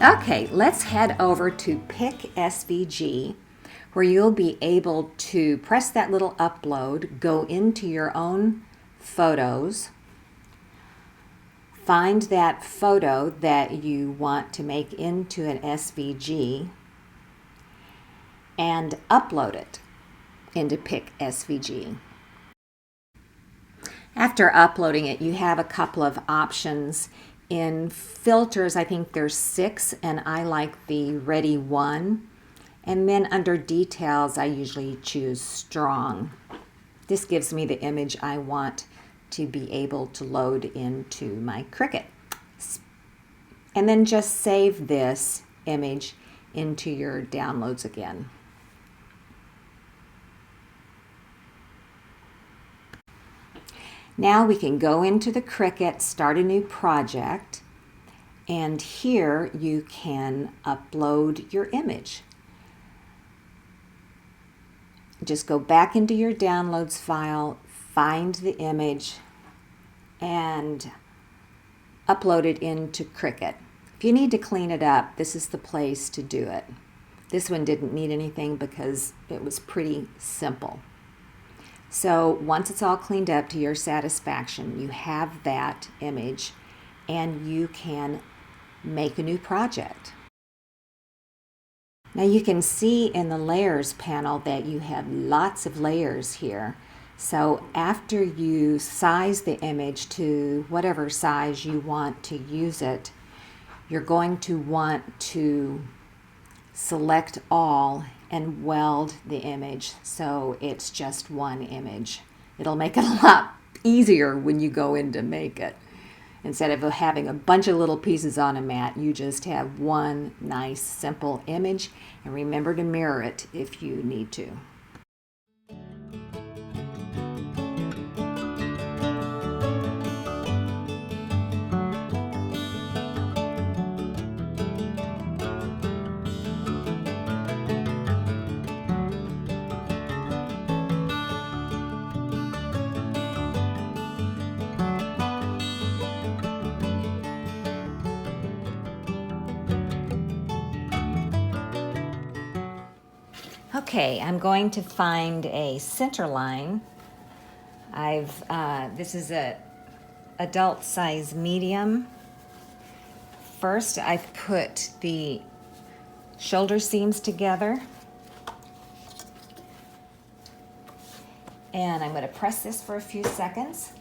Okay, let's head over to Pick SVG, where you'll be able to press that little upload, go into your own photos, find that photo that you want to make into an SVG, and upload it into Pick SVG. After uploading it, you have a couple of options. In filters, I think there's 6, and I like the ready one. And then under details, I usually choose strong. This gives me the image I want to be able to load into my Cricut. And then just save this image into your downloads again. Now we can go into the Cricut, start a new project, and here you can upload your image. Just go back into your downloads file, find the image, and upload it into Cricut. If you need to clean it up, this is the place to do it. This one didn't need anything because it was pretty simple. So once it's all cleaned up to your satisfaction, you have that image and you can make a new project. Now you can see in the layers panel that you have lots of layers here. So after you size the image to whatever size you want to use it, you're going to want to select all and weld the image so it's just one image. It'll make it a lot easier when you go in to make it. Instead of having a bunch of little pieces on a mat, you just have one nice simple image, and remember to mirror it if you need to. Okay, I'm going to find a center line. This is a adult size medium. First, I've put the shoulder seams together. And I'm going to press this for a few seconds.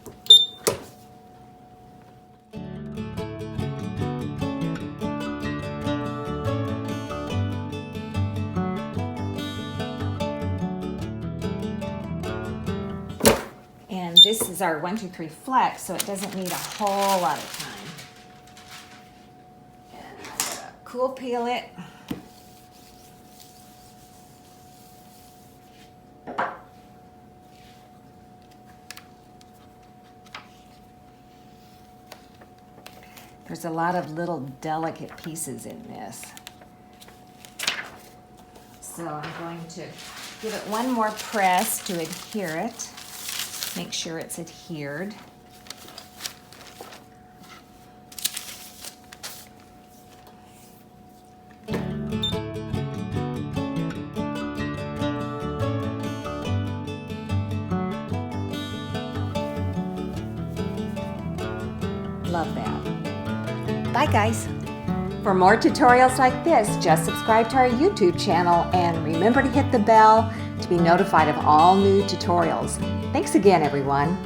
And this is our 1, 2, 3 flex, so it doesn't need a whole lot of time. And I'm going to cool peel it. There's a lot of little delicate pieces in this. So I'm going to give it one more press to adhere it. Make sure it's adhered. Love that. Bye guys. For more tutorials like this, just subscribe to our YouTube channel and remember to hit the bell to be notified of all new tutorials. Thanks again, everyone.